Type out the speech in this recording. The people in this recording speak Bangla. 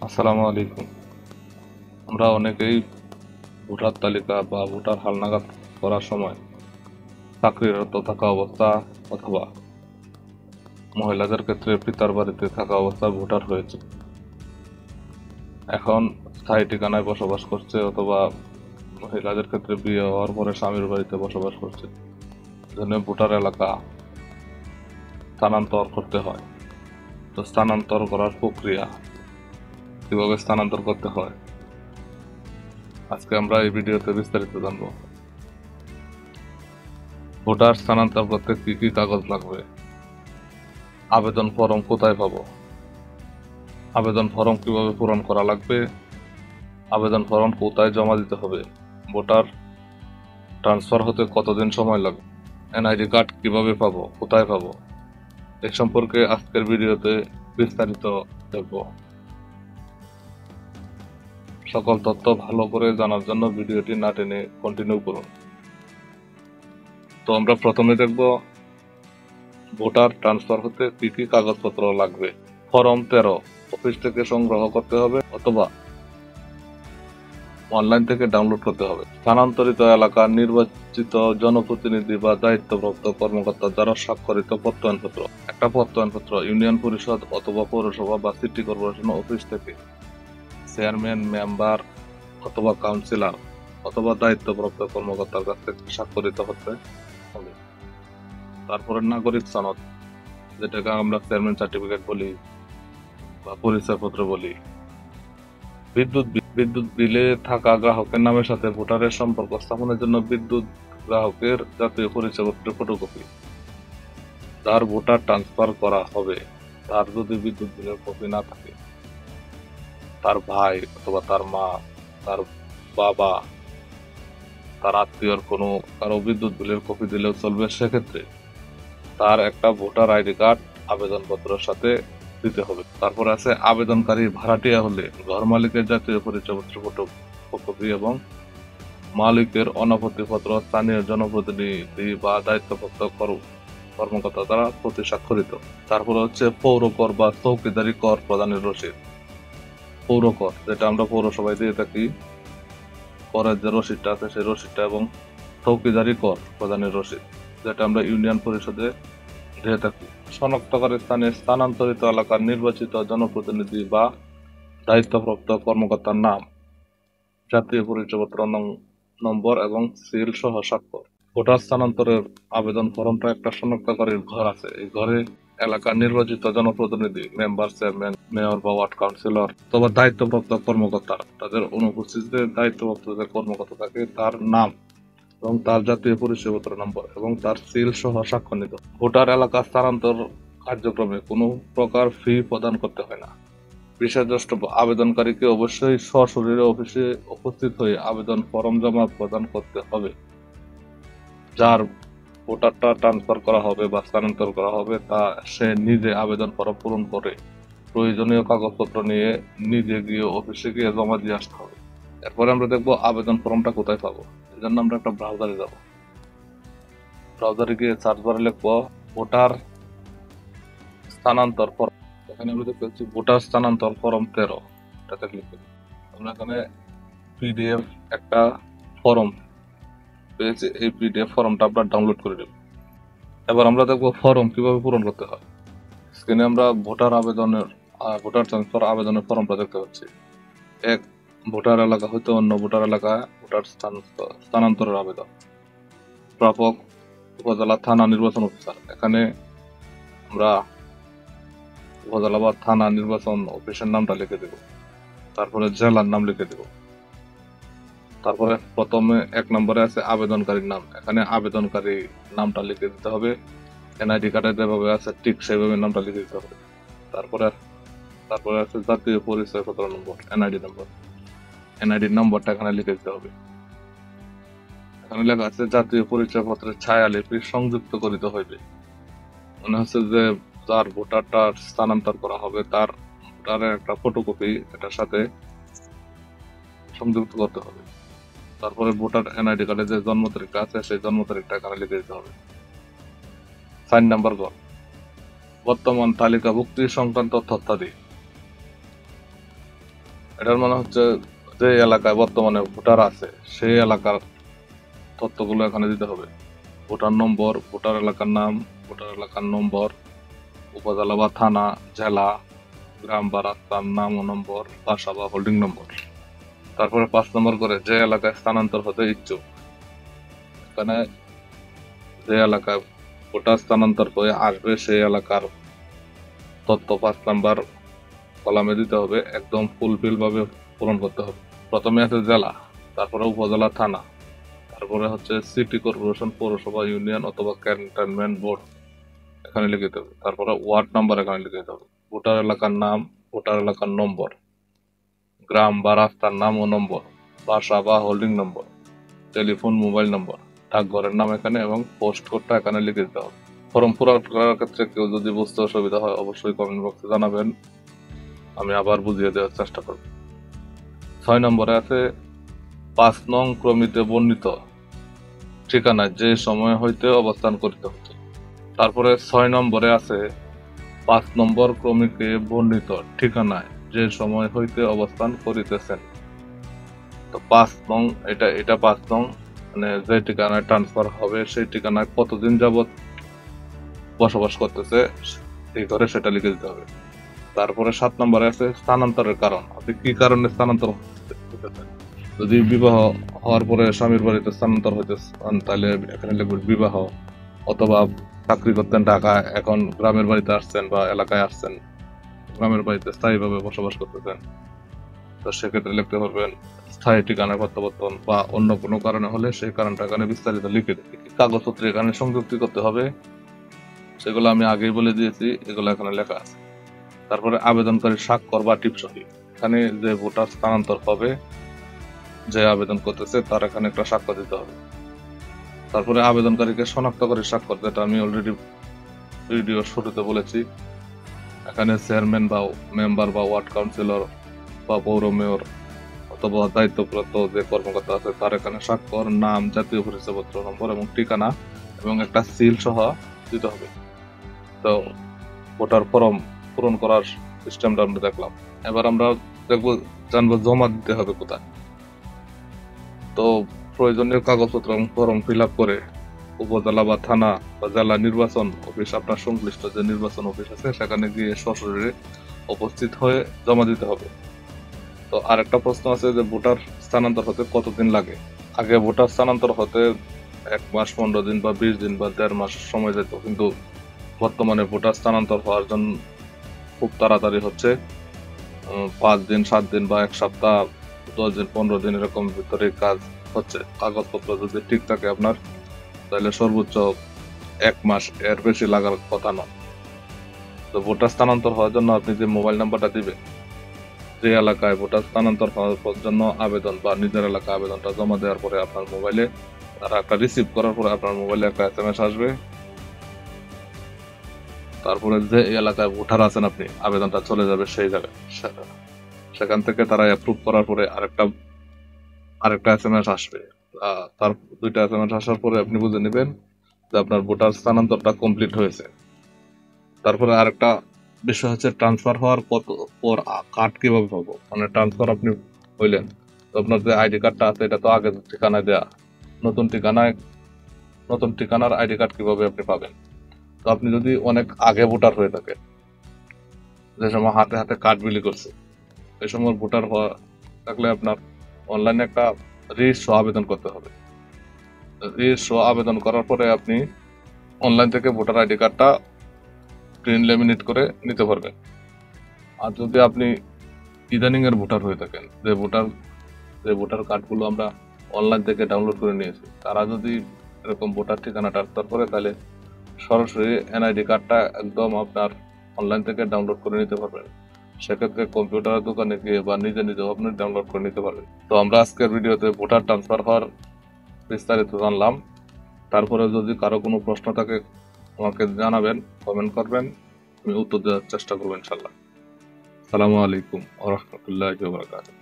আসসালামু আলাইকুম। আমরা অনেকেই ভোটার তালিকা বা ভোটার হালনাগাদ করার সময় চাকরিরত থাকা অবস্থা অথবা মহিলাদের ক্ষেত্রে পিতার বাড়িতে থাকা অবস্থায় ভোটার হয়েছে। এখন স্থায়ী ঠিকানায় বসবাস করছে অথবা মহিলাদের ক্ষেত্রে বিয়ে হওয়ার পরে স্বামীর বাড়িতে বসবাস করছে। এজন্য ভোটার এলাকা স্থানান্তর করতে হয়। তো স্থানান্তর করার প্রক্রিয়া কিভাবে স্থানান্তর করতে হয় আজকে আমরা এই ভিডিওতে বিস্তারিত জানবো। ভোটার স্থানান্তর করতে কি কি কাগজ লাগবে, আবেদন ফরম কোথায় পাবো, আবেদন ফরম কিভাবে পূরণ করা লাগবে, আবেদন ফরম কোথায় জমা দিতে হবে, ভোটার ট্রান্সফার হতে কতদিন সময় লাগবে, এনআইডি কার্ড কিভাবে পাবো, কোথায় পাবো, এ সম্পর্কে আজকের ভিডিওতে বিস্তারিত দেখব। সকল তথ্য ভালো করে জানার জন্য ভিডিওটি না টেনে কন্টিনিউ করুন। তো আমরা প্রথমে দেখব ভোটার ট্রান্সফার হতে কি কি কাগজপত্র লাগবে। ফর্ম 13 অফিস থেকে সংগ্রহ করতে হবে অথবা অনলাইন থেকে ডাউনলোড করতে হবে। স্থানান্তরিত এলাকার নির্বাচিত জনপ্রতিনিধি বা দায়িত্বপ্রাপ্ত কর্মকর্তা দ্বারা স্বাক্ষরিত প্রত্যয়নপত্র। একটা প্রত্যয়নপত্র ইউনিয়ন পরিষদ অথবা পৌরসভা বা সিটি কর্পোরেশন অফিস থেকে চেয়ারম্যান, মেম্বার অথবা কাউন্সিলর অথবা দায়িত্বপ্রাপ্ত কর্মকর্তার কাছ থেকে স্বাক্ষরিত হতে হবে। তারপরে নাগরিক সনদ, যেটাকে আমরা চেয়ারম্যান সার্টিফিকেট বলি বা পরিচয়পত্র বলি। বিদ্যুৎ বিলে থাকা গ্রাহকের নামের সাথে ভোটারের সম্পর্ক স্থাপনের জন্য বিদ্যুৎ গ্রাহকের জাতীয় পরিচয়পত্রের ফটোকপি। যার ভোটার ট্রান্সফার করা হবে তার যদি বিদ্যুৎ বিলের কপি না থাকে, তার ভাই অথবা তার মা, তার বাবা, তার আত্মীয়র কোনো কারো বিদ্যুৎ বিলের কপি দিলেও চলবে। সেক্ষেত্রে তার একটা ভোটার আইডি কার্ড আবেদনপত্রের সাথে দিতে হবে। তারপর আছে আবেদনকারী ভাড়াটিয়া হলে ঘর মালিকের জাতীয় পরিচয়পত্র ফটোকপি এবং মালিকের অনাপত্তিপত্র স্থানীয় জনপ্রতিনিধি বা দায়িত্বপ্রাপ্ত কর্মকর্তা দ্বারা প্রতি স্বাক্ষরিত। তারপরে হচ্ছে পৌর কর বা চৌকিদারি কর প্রদানের রসিদ। পৌর কর, যেটা আমরা পৌরসভায় দিয়ে থাকি, করের যে রসিদটা আছে সেই রসিদটা, এবং চৌকিদারি কর প্রদানের রসিদ, যেটা আমরা ইউনিয়ন পরিষদে দিয়ে থাকি। শনাক্তকারী স্থানে স্থানান্তরিত এলাকার নির্বাচিত জনপ্রতিনিধি বা দায়িত্বপ্রাপ্ত কর্মকর্তার নাম, জাতীয় পরিচয়পত্র নম্বর এবং সিল সহ স্বাক্ষর। ভোটার স্থানান্তরের আবেদন ফর্মটা একটা শনাক্তকারীর ঘর আছে। এই ঘরে এলাকার নির্বাচিত জনপ্রতিনিধি, মেম্বার, চেয়ারম্যান, মেয়র বা ওয়ার্ড কাউন্সিলর অথবা দায়িত্বপ্রাপ্ত কর্মকর্তা, তাদের অনুপস্থিতিতে দায়িত্বপ্রাপ্ত যে কর্মকর্তা থাকে তার নাম এবং তার জাতীয় পরিচয়পত্র নম্বর এবং তার সিল সহ স্বাক্ষর নিত। ভোটার এলাকা স্থানান্তর কার্যক্রমে কোনো প্রকার ফি প্রদান করতে হয় না। বিষয়দ্রষ্ট আবেদনকারীকে অবশ্যই সশরীরে অফিসে উপস্থিত হয়ে আবেদন ফরম জমা প্রদান করতে হবে। যার ভোটারটা ট্রান্সফার করা হবে বা স্থানান্তর করা হবে তা সে নিজে আবেদন ফরম পূরণ করে প্রয়োজনীয় কাগজপত্র নিয়ে নিজে গিয়ে অফিসে গিয়ে জমা দিয়ে আসতে হবে। এরপরে আমরা দেখবো আবেদন ফর্মটা কোথায় পাবো। এই জন্য আমরা একটা ব্রাউজারে যাব। ব্রাউজারে গিয়ে সার্চ বারে লিখবো ভোটার স্থানান্তর ফর্ম। এখানে আমরা দেখতে পাচ্ছি ভোটার স্থানান্তর ফর্ম 13, এটাতে ক্লিক করি। আমরা এখানে পিডিএফ একটা ফর্ম পেয়েছি, এই পিডিএফ ফর্মটা আমরা ডাউনলোড করে দেব। এবার আমরা দেখবো ফর্ম কিভাবে পূরণ করতে হয়। স্ক্রিনে আমরা ভোটার ট্রান্সফার আবেদনের ফর্মটা দেখতে পাচ্ছি। এক, ভোটার এলাকা হইতে অন্য ভোটার এলাকায় ভোটার স্থানান্তরের আবেদন। প্রাপক উপজেলা থানা নির্বাচন অফিসার। এখানে আমরা উপজেলা বা থানা নির্বাচন অফিসের নামটা লিখে দেব। তারপরে জেলার নাম লিখে দেব। তারপরে প্রথমে 1 নম্বরে আছে আবেদনকারীর নাম। এখানে আবেদনকারী নামটা লিখে দিতে হবে। এনআইডি কার্ডে যেভাবে আছে ঠিক সেভাবে নামটা লিখে দিতে হবে। তারপরে তারপরে আছে জাতীয় পরিচয়পত্র নম্বর, এনআইডি নম্বর। এনআইডি নম্বরটা এখানে লিখে দিতে হবে। এখানে লেখা আছে জাতীয় পরিচয়পত্রের ছায়ালিপি সংযুক্ত করিতে হইবে। মনে হচ্ছে যে যার ভোটারটা স্থানান্তর করা হবে তার ভোটারের একটা ফটোকপি এটার সাথে সংযুক্ত করতে হবে। তারপরে ভোটার এনআইডি কার্ডে যে জন্ম তারিখটা আছে সেই জন্ম তারিখটা এখানে লিখে দিতে হবে। 4 নাম্বার ঘর, বর্তমান তালিকাভুক্তি সংক্রান্ত তথ্যাদি। এটার মানে হচ্ছে যে এলাকায় বর্তমানে ভোটার আছে সেই এলাকার তথ্যগুলো এখানে দিতে হবে। ভোটার নম্বর, ভোটার এলাকার নাম, ভোটার এলাকার নম্বর, উপজেলা বা থানা, জেলা, গ্রাম বা রাস্তার নাম ও নম্বর, বাসা বা হোল্ডিং নম্বর। তারপরে 5 নম্বর করে যে এলাকায় স্থানান্তর হতে ইচ্ছুক, এখানে যে এলাকায় ভোটার স্থানান্তর হয়ে আসবে সেই এলাকার তথ্য 5 নাম্বার কলামে দিতে হবে, একদম ফুলফিল ভাবে পূরণ করতে হবে। প্রথমে আছে জেলা, তারপরে উপজেলা, থানা, তারপরে হচ্ছে সিটি কর্পোরেশন, পৌরসভা, ইউনিয়ন অথবা ক্যান্টনমেন্ট বোর্ড এখানে লিখে দিতে হবে। তারপরে ওয়ার্ড নাম্বার এখানে লিখে দিতে হবে। ভোটার এলাকার নাম, ভোটার এলাকার নম্বর, গ্রাম বা রাস্তার নাম ও নম্বর, বাসা বা holding number, telephone mobile number, ডাকঘরের নাম এখানে এবং পোস্ট কোডটা এখানে লিখে দিতে হবে। ফর্ম পূরণ করার ক্ষেত্রে কেউ যদি বুঝতে অসুবিধা হয় অবশ্যই কমেন্ট বক্সে জানাবেন, আমি আবার বুঝিয়ে দেওয়ার চেষ্টা করব। 6 নম্বরে আছে 5 নং ক্রমিতে বর্ণিত ঠিকানায় যে সময় হইতে অবস্থান করিতে হতো। তারপরে 6 নম্বরে আছে 5 নম্বর ক্রমিকে বর্ণিত ঠিকানায় যে সময় হইতে অবস্থান করিতেছেন। তো 5 নং এটা 5 নং, মানে যে ঠিকানায় ট্রান্সফার হবে সেই ঠিকানায় কতদিন যাবত বসবাস করতেছে এই ঘরে সেটা লিখে দিতে হবে। তারপরে 7 নম্বরে আছে স্থানান্তরের কারণ, আপনি কি কারণে স্থানান্তর হইতেছেন। যদি বিবাহ হওয়ার পরে স্বামীর বাড়িতে স্থানান্তর হইতে চান তাহলে এখানে লিখবেন বিবাহ, অথবা চাকরি করতেন ঢাকায় এখন গ্রামের বাড়িতে আসছেন বা এলাকায় আসছেন, গ্রামের বাড়িতে স্থায়ীভাবে বসবাস করতেছেন, তো সেক্ষেত্রে লিখতে পারবেন স্থায়ী ঠিকানা প্রত্যাবর্তন, বা অন্য কোনো কারণে হলে সেই কারণটা এখানে বিস্তারিত লিখে দিন। কাগজপত্র এখানে সংযুক্তি করতে হবে, সেগুলো আমি আগেই বলে দিয়েছি, এগুলো এখানে লেখা আছে। তারপরে আবেদনকারী স্বাক্ষর বা টিপসই, এখানে যে ভোটার স্থানান্তর হবে যে আবেদন করতেছে তার এখানে একটা স্বাক্ষর দিতে হবে। তারপরে আবেদনকারীকে শনাক্তকারী স্বাক্ষর, যেটা আমি অলরেডি ভিডিও শুরুতে বলেছি, এখানে চেয়ারম্যান বা মেম্বার বা ওয়ার্ড কাউন্সিলর বা পৌর মেয়র অথবা দায়িত্বপ্রাপ্ত যে কর্মকর্তা আছে তার এখানে স্বাক্ষর, নাম, জাতীয় পরিচয়পত্র নম্বর এবং ঠিকানা এবং একটা সিল সহ দিতে হবে। তো ভোটার ফর্ম পূরণ করার সিস্টেমটা আমরা দেখলাম। এবার আমরা দেখবো জানবো জমা দিতে হবে কোথায়। তো প্রয়োজনীয় কাগজপত্র এবং ফর্ম ফিল আপ করে উপজেলা বা থানা বা জেলা নির্বাচন অফিস, আপনার সংশ্লিষ্ট যে নির্বাচন অফিস আছে সেখানে গিয়ে সশরীরে উপস্থিত হয়ে জমা দিতে হবে। তো আরেকটা প্রশ্ন আছে যে ভোটার স্থানান্তর হতে কতদিন লাগে। আগে ভোটার স্থানান্তর হতে 1 মাস, 15 দিন বা 20 দিন বা 1.5 মাস সময় যেত, কিন্তু বর্তমানে ভোটার স্থানান্তর হওয়ার জন্য খুব তাড়াতাড়ি হচ্ছে। 5 দিন, 7 দিন বা 1 সপ্তাহ, 10 দিন, 15 দিন এরকম ভিতরে কাজ হচ্ছে। কাগজপত্র যদি ঠিক থাকে আপনার, তাহলে সর্বোচ্চ 1 মাস, এর বেশি লাগার কথা নয়। তো ভোটার স্থানান্তর হওয়ার জন্য আপনি যে মোবাইল নাম্বারটা দিবেন, যে এলাকায় ভোটার স্থানান্তর হওয়ার জন্য আবেদন বা নিজের এলাকায় আবেদনটা জমা দেওয়ার পরে আপনার মোবাইলে তারা একটা রিসিভ করার পরে আপনার মোবাইলে একটা SMS আসবে। তারপরে যে এলাকায় ভোটার আছেন আপনি, আবেদনটা চলে যাবে সেই জায়গায়, সেখান থেকে তারা অ্যাপ্রুভ করার পরে আরেকটা SMS আসবে। তার 2টা SMS আসার পরে আপনি বুঝে নেবেন যে আপনার ভোটার স্থানান্তরটা কমপ্লিট হয়েছে। তারপরে আরেকটা বিষয় হচ্ছে ট্রান্সফার হওয়ার পর কার্ড কিভাবে পাবো, মানে ট্রান্সফার আপনি হইলেন, তো আপনার যে আইডি কার্ডটা আছে এটা তো আগের ঠিকানায় দেয়া, নতুন ঠিকানার আইডি কার্ড কিভাবে আপনি পাবেন। তো আপনি যদি অনেক আগে ভোটার হয়ে থাকে, যে সময় হাতে হাতে কার্ড বিলি করছে, এই সময় ভোটার হওয়া থাকলে আপনার অনলাইনে একটা রেজিস্ট্র আবেদন করতে হবে। রেজিস্ট্র আবেদন করার পরে আপনি অনলাইন থেকে ভোটার আইডি কার্ডটা প্রিন্ট লেমিনেট করে নিতে পারবেন। আর যদি আপনি ইদানিং এর ভোটার হয়ে থাকেন, যে ভোটার কার্ডগুলো আমরা অনলাইন থেকে ডাউনলোড করে নিয়েছি, তারা যদি এরকম ভোটার ঠিকানা ট্রান্সফার করে তাহলে সরাসরি এনআইডি কার্ডটা একদম আপনার অনলাইন থেকে ডাউনলোড করে নিতে পারবেন। সেক্ষেত্রে কম্পিউটারের দোকানে গিয়ে বা নিজে নিজেও আপনি ডাউনলোড করে নিতে পারবেন। তো আমরা আজকের ভিডিওতে ভোটার ট্রান্সফার হওয়ার বিস্তারিত জানলাম। তারপরে যদি কারো কোনো প্রশ্ন থাকে আমাকে জানাবেন, কমেন্ট করবেন, আমি উত্তর দেওয়ার চেষ্টা করবো ইনশাল্লাহ। আসসালামু আলাইকুম ওয়া রাহমাতুল্লাহি ওয়া বারাকাতুহু।